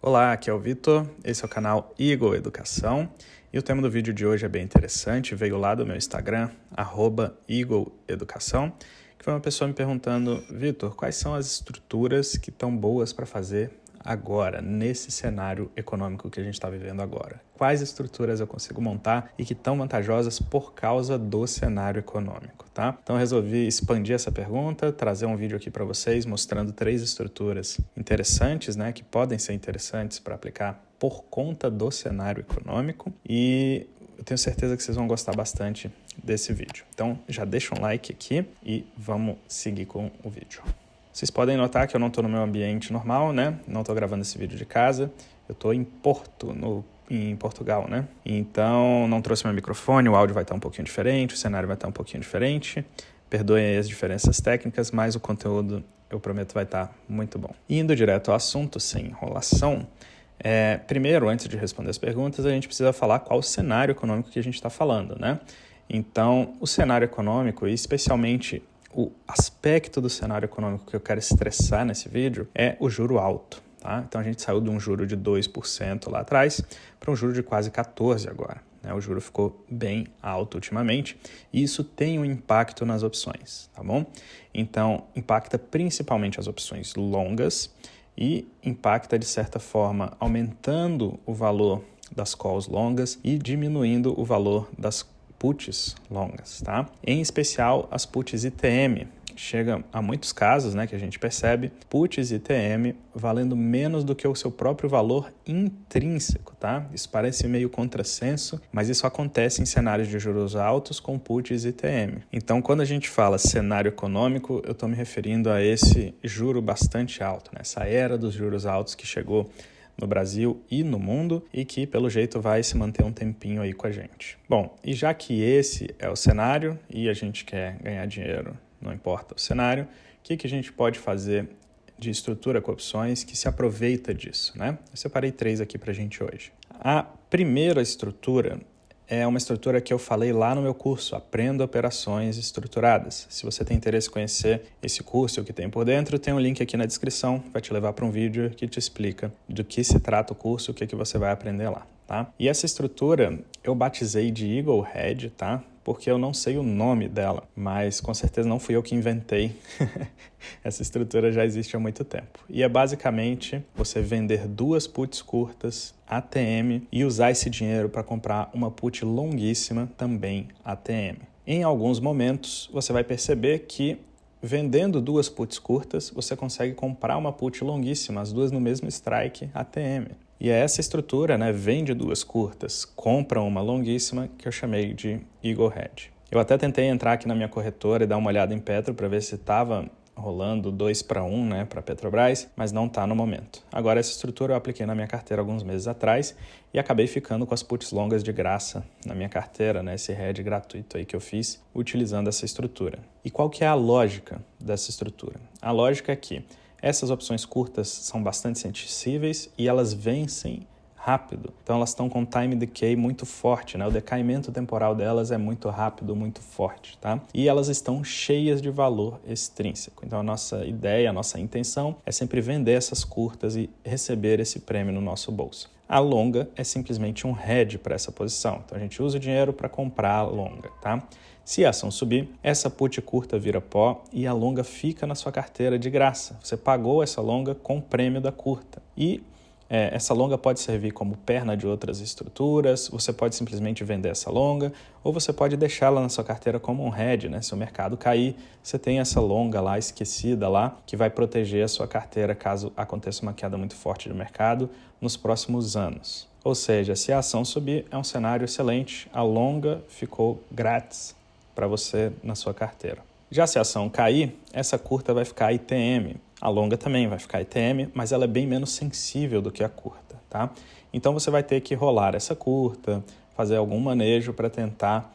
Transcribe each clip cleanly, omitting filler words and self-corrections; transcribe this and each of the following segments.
Olá, aqui é o Vitor, esse é o canal Eagle Educação e o tema do vídeo de hoje é bem interessante, veio lá do meu Instagram, @EagleEducação, que foi uma pessoa me perguntando: Vitor, quais são as estruturas que estão boas para fazer agora, nesse cenário econômico que a gente está vivendo agora? Quais estruturas eu consigo montar e que estão vantajosas por causa do cenário econômico, tá? Então eu resolvi expandir essa pergunta, trazer um vídeo aqui para vocês mostrando 3 estruturas interessantes, né, que podem ser interessantes para aplicar por conta do cenário econômico, e eu tenho certeza que vocês vão gostar bastante desse vídeo. Então já deixa um like aqui e vamos seguir com o vídeo. Vocês podem notar que eu não estou no meu ambiente normal, né? Não estou gravando esse vídeo de casa. Eu estou em em Portugal, né? Então, não trouxe meu microfone, o áudio vai estar um pouquinho diferente, o cenário vai estar um pouquinho diferente. Perdoem as diferenças técnicas, mas o conteúdo, eu prometo, vai estar muito bom. Indo direto ao assunto, sem enrolação, primeiro, antes de responder as perguntas, a gente precisa falar qual o cenário econômico que a gente está falando, né? Então, o cenário econômico, e especialmente o aspecto do cenário econômico que eu quero estressar nesse vídeo é o juro alto, tá? Então a gente saiu de um juro de 2% lá atrás para um juro de quase 14% agora, né? O juro ficou bem alto ultimamente e isso tem um impacto nas opções, tá bom? Então impacta principalmente as opções longas e impacta de certa forma aumentando o valor das calls longas e diminuindo o valor das puts longas, tá? Em especial as puts ITM. Chega a muitos casos, né, que a gente percebe puts ITM valendo menos do que o seu próprio valor intrínseco, tá? Isso parece meio contrassenso, mas isso acontece em cenários de juros altos com puts ITM. Então, quando a gente fala cenário econômico, eu estou me referindo a esse juro bastante alto, né? Essa era dos juros altos que chegou no Brasil e no mundo e que, pelo jeito, vai se manter um tempinho aí com a gente. Bom, e já que esse é o cenário e a gente quer ganhar dinheiro, não importa o cenário, o que a gente pode fazer de estrutura com opções que se aproveita disso, né? Eu separei 3 aqui pra gente hoje. A primeira estrutura é uma estrutura que eu falei lá no meu curso, Aprenda Operações Estruturadas. Se você tem interesse em conhecer esse curso e o que tem por dentro, tem um link aqui na descrição, vai te levar para um vídeo que te explica do que se trata o curso, o que você vai aprender lá, tá? E essa estrutura eu batizei de Eagle Hedge, tá? Porque eu não sei o nome dela, mas com certeza não fui eu que inventei. Essa estrutura já existe há muito tempo. E é basicamente você vender 2 puts curtas ATM e usar esse dinheiro para comprar uma put longuíssima também ATM. Em alguns momentos, você vai perceber que vendendo 2 puts curtas, você consegue comprar uma put longuíssima, as duas no mesmo strike ATM. E é essa estrutura, né, vende 2 curtas, compra uma longuíssima, que eu chamei de Eagle Hedge. Eu até tentei entrar aqui na minha corretora e dar uma olhada em Petro para ver se estava rolando 2-1, né, para Petrobras, mas não está no momento. Agora, essa estrutura eu apliquei na minha carteira alguns meses atrás e acabei ficando com as puts longas de graça na minha carteira, né, esse hedge gratuito aí que eu fiz utilizando essa estrutura. E qual que é a lógica dessa estrutura? A lógica é que essas opções curtas são bastante sensíveis e elas vencem rápido. Então elas estão com time decay muito forte, né? O decaimento temporal delas é muito rápido, muito forte, tá? E elas estão cheias de valor extrínseco. Então a nossa ideia, a nossa intenção é sempre vender essas curtas e receber esse prêmio no nosso bolso. A longa é simplesmente um hedge para essa posição. Então a gente usa o dinheiro para comprar a longa, tá? Se a ação subir, essa put curta vira pó e a longa fica na sua carteira de graça. Você pagou essa longa com o prêmio da curta. E essa longa pode servir como perna de outras estruturas, você pode simplesmente vender essa longa, ou você pode deixá-la na sua carteira como um hedge, né? Se o mercado cair, você tem essa longa lá, esquecida lá, que vai proteger a sua carteira caso aconteça uma queda muito forte do mercado nos próximos anos. Ou seja, se a ação subir, é um cenário excelente, a longa ficou grátis para você na sua carteira. Já se a ação cair, essa curta vai ficar ITM. A longa também vai ficar ITM, mas ela é bem menos sensível do que a curta, tá? Então você vai ter que rolar essa curta, fazer algum manejo para tentar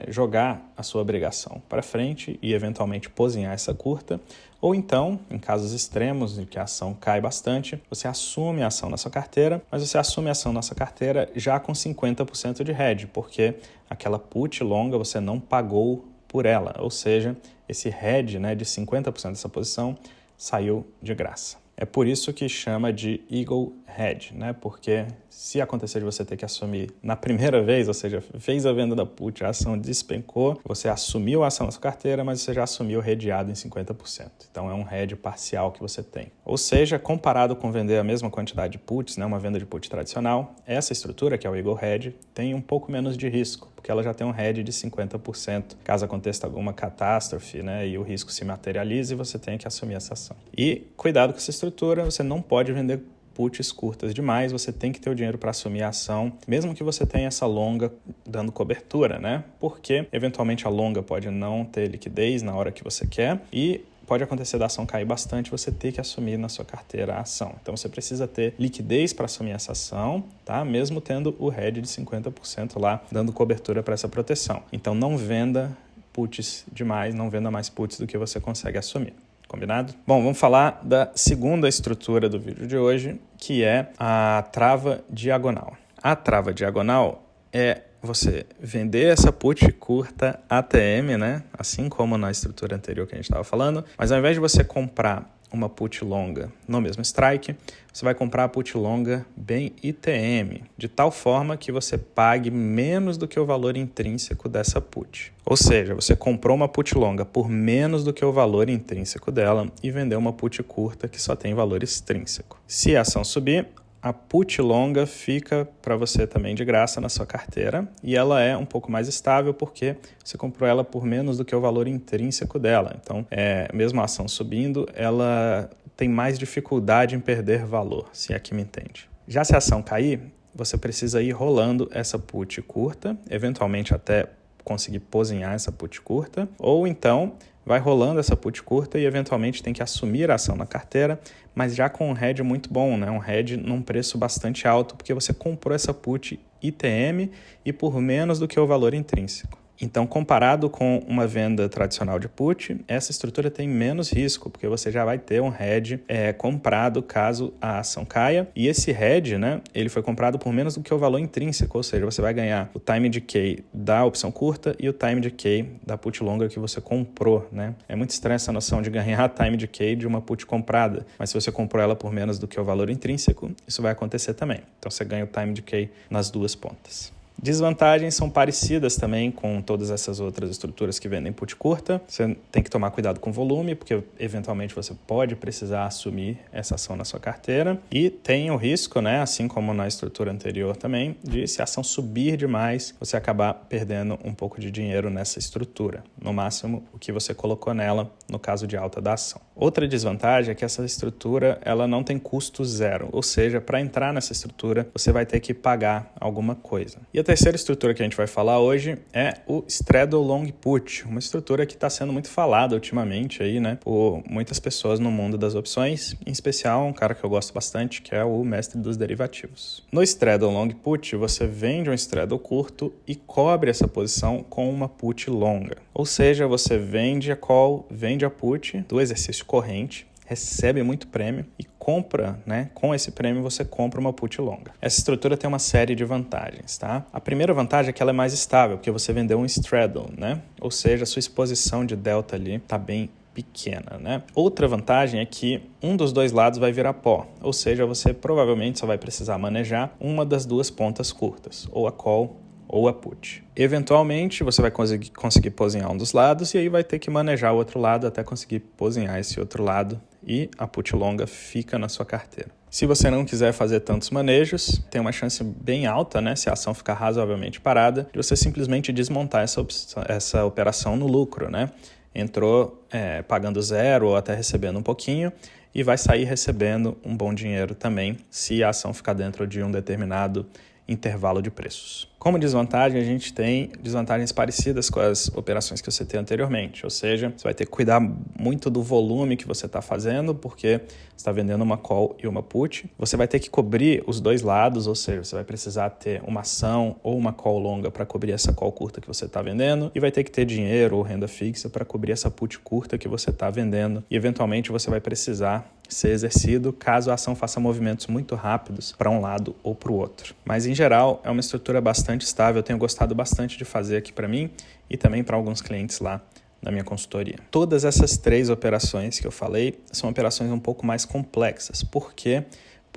jogar a sua obrigação para frente e eventualmente pozinhar essa curta. Ou então, em casos extremos em que a ação cai bastante, você assume a ação na sua carteira, mas você assume a ação na sua carteira já com 50% de hedge, porque aquela put longa você não pagou por ela, ou seja, esse hedge, né, de 50% dessa posição saiu de graça. É por isso que chama de Eagle hedge, né? Porque se acontecer de você ter que assumir na primeira vez, ou seja, fez a venda da put, a ação despencou, você assumiu a ação na sua carteira, mas você já assumiu hedgeado em 50%. Então é um hedge parcial que você tem. Ou seja, comparado com vender a mesma quantidade de puts, né, uma venda de put tradicional, essa estrutura, que é o Eagle Hedge, tem um pouco menos de risco, porque ela já tem um hedge de 50%. Caso aconteça alguma catástrofe, né, e o risco se materialize, você tem que assumir essa ação. E cuidado com essa estrutura, você não pode vender puts curtas demais, você tem que ter o dinheiro para assumir a ação, mesmo que você tenha essa longa dando cobertura, né? Porque eventualmente a longa pode não ter liquidez na hora que você quer e pode acontecer da ação cair bastante, você ter que assumir na sua carteira a ação. Então você precisa ter liquidez para assumir essa ação, tá? Mesmo tendo o hedge de 50% lá dando cobertura para essa proteção. Então não venda puts demais, não venda mais puts do que você consegue assumir. Combinado? Bom, vamos falar da segunda estrutura do vídeo de hoje, que é a trava diagonal. A trava diagonal é você vender essa put curta ATM, né? Assim como na estrutura anterior que a gente estava falando, mas ao invés de você comprar uma put longa no mesmo strike, você vai comprar a put longa bem ITM, de tal forma que você pague menos do que o valor intrínseco dessa put. Ou seja, você comprou uma put longa por menos do que o valor intrínseco dela e vendeu uma put curta que só tem valor extrínseco. Se a ação subir, a put longa fica para você também de graça na sua carteira e ela é um pouco mais estável porque você comprou ela por menos do que o valor intrínseco dela. Então, mesmo a ação subindo, ela tem mais dificuldade em perder valor, se é que me entende. Já se a ação cair, você precisa ir rolando essa put curta, eventualmente até conseguir pozinhar essa put curta, ou então vai rolando essa put curta e eventualmente tem que assumir a ação na carteira, mas já com um hedge muito bom, né? Um hedge num preço bastante alto, porque você comprou essa put ITM e por menos do que o valor intrínseco. Então, comparado com uma venda tradicional de put, essa estrutura tem menos risco, porque você já vai ter um hedge comprado caso a ação caia. E esse hedge, né, ele foi comprado por menos do que o valor intrínseco, ou seja, você vai ganhar o time decay da opção curta e o time decay da put longa que você comprou, né? É muito estranha essa noção de ganhar time decay de uma put comprada, mas se você comprou ela por menos do que o valor intrínseco, isso vai acontecer também. Então, você ganha o time decay nas duas pontas. Desvantagens são parecidas também com todas essas outras estruturas que vendem put curta. Você tem que tomar cuidado com o volume, porque eventualmente você pode precisar assumir essa ação na sua carteira. E tem o risco, né, assim como na estrutura anterior também, de se a ação subir demais, você acabar perdendo um pouco de dinheiro nessa estrutura. No máximo, o que você colocou nela no caso de alta da ação. Outra desvantagem é que essa estrutura ela não tem custo zero, ou seja, para entrar nessa estrutura, você vai ter que pagar alguma coisa. E a terceira estrutura que a gente vai falar hoje é o Straddle Long Put, uma estrutura que está sendo muito falada ultimamente aí, né, por muitas pessoas no mundo das opções, em especial um cara que eu gosto bastante, que é o mestre dos derivativos. No Straddle Long Put, você vende um straddle curto e cobre essa posição com uma put longa. Ou seja, você vende a call, vende a put do exercício corrente, recebe muito prêmio e compra, né? Com esse prêmio você compra uma put longa. Essa estrutura tem uma série de vantagens, tá? A primeira vantagem é que ela é mais estável, porque você vendeu um straddle, né? Ou seja, a sua exposição de delta ali está bem pequena, né? Outra vantagem é que um dos dois lados vai virar pó, ou seja, você provavelmente só vai precisar manejar uma das duas pontas curtas, ou a call ou a put. Eventualmente, você vai conseguir pozinhar um dos lados e aí vai ter que manejar o outro lado até conseguir pozinhar esse outro lado e a put longa fica na sua carteira. Se você não quiser fazer tantos manejos, tem uma chance bem alta, né, se a ação ficar razoavelmente parada, de você simplesmente desmontar essa operação no lucro, né? Entrou pagando zero ou até recebendo um pouquinho e vai sair recebendo um bom dinheiro também se a ação ficar dentro de um determinado intervalo de preços. Como desvantagem, a gente tem desvantagens parecidas com as operações que você tem anteriormente, ou seja, você vai ter que cuidar muito do volume que você está fazendo, porque você está vendendo uma call e uma put. Você vai ter que cobrir os dois lados, ou seja, você vai precisar ter uma ação ou uma call longa para cobrir essa call curta que você está vendendo, e vai ter que ter dinheiro ou renda fixa para cobrir essa put curta que você está vendendo, e eventualmente você vai precisar ser exercido caso a ação faça movimentos muito rápidos para um lado ou para o outro. Mas, em geral, é uma estrutura bastante estável. Eu tenho gostado bastante de fazer aqui para mim e também para alguns clientes lá na minha consultoria. Todas essas três operações que eu falei são operações um pouco mais complexas. Por quê?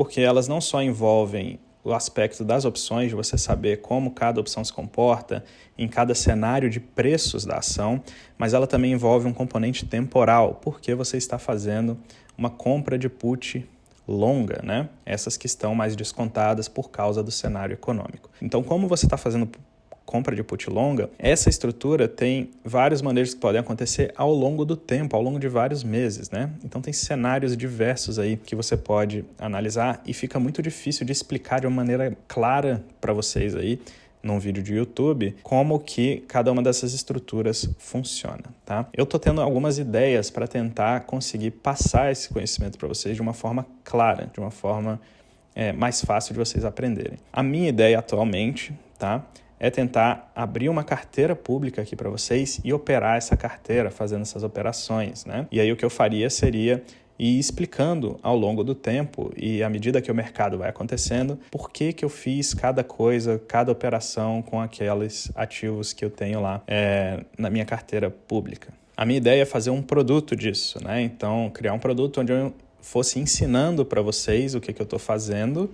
porque elas não só envolvem o aspecto das opções, de você saber como cada opção se comporta em cada cenário de preços da ação, mas ela também envolve um componente temporal, porque você está fazendo uma compra de put longa, né? Essas que estão mais descontadas por causa do cenário econômico. Então, como você está fazendo compra de put longa, essa estrutura tem vários manejos que podem acontecer ao longo do tempo, ao longo de vários meses, né? Então tem cenários diversos aí que você pode analisar e fica muito difícil de explicar de uma maneira clara para vocês aí num vídeo de YouTube, como que cada uma dessas estruturas funciona, tá? Eu tô tendo algumas ideias para tentar conseguir passar esse conhecimento para vocês de uma forma clara, de uma forma mais fácil de vocês aprenderem. A minha ideia atualmente, tá, é tentar abrir uma carteira pública aqui para vocês e operar essa carteira, fazendo essas operações, né? E aí o que eu faria seria ir explicando ao longo do tempo e à medida que o mercado vai acontecendo, por que eu fiz cada coisa, cada operação com aqueles ativos que eu tenho lá na minha carteira pública. A minha ideia é fazer um produto disso, né? Então, criar um produto onde eu fosse ensinando para vocês o que eu estou fazendo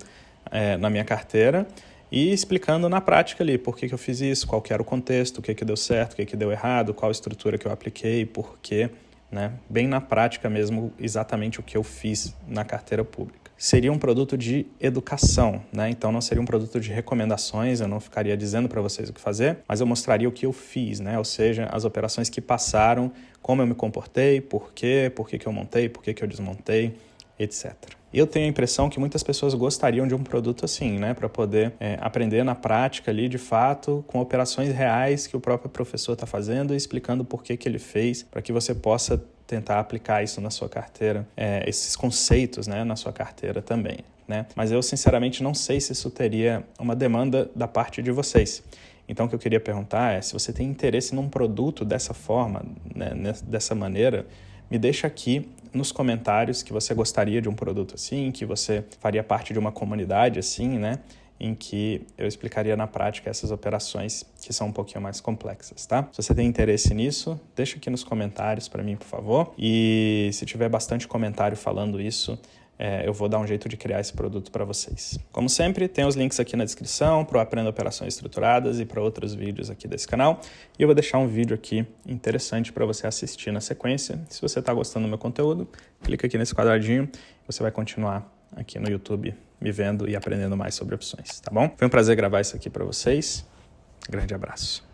na minha carteira e explicando na prática ali por que eu fiz isso, qual que era o contexto, o que deu certo, o que deu errado, qual estrutura que eu apliquei, por quê, né? Bem na prática mesmo, exatamente o que eu fiz na carteira pública. Seria um produto de educação, né? Então não seria um produto de recomendações, eu não ficaria dizendo para vocês o que fazer, mas eu mostraria o que eu fiz, né? Ou seja, as operações que passaram, como eu me comportei, por que eu montei, por que eu desmontei, etc. Eu tenho a impressão que muitas pessoas gostariam de um produto assim, né? Para poder aprender na prática ali, de fato, com operações reais que o próprio professor está fazendo e explicando por que ele fez, para que você possa tentar aplicar isso na sua carteira, esses conceitos, né, na sua carteira também, né? Mas eu, sinceramente, não sei se isso teria uma demanda da parte de vocês. Então, o que eu queria perguntar é se você tem interesse num produto dessa forma, né, dessa maneira, me deixa aqui nos comentários que você gostaria de um produto assim, que você faria parte de uma comunidade assim, né? Em que eu explicaria na prática essas operações que são um pouquinho mais complexas, tá? Se você tem interesse nisso, deixa aqui nos comentários para mim, por favor. E se tiver bastante comentário falando isso, eu vou dar um jeito de criar esse produto para vocês. Como sempre, tem os links aqui na descrição para o Aprenda Operações Estruturadas e para outros vídeos aqui desse canal. E eu vou deixar um vídeo aqui interessante para você assistir na sequência. Se você está gostando do meu conteúdo, clica aqui nesse quadradinho e você vai continuar aqui no YouTube me vendo e aprendendo mais sobre opções, tá bom? Foi um prazer gravar isso aqui para vocês. Grande abraço.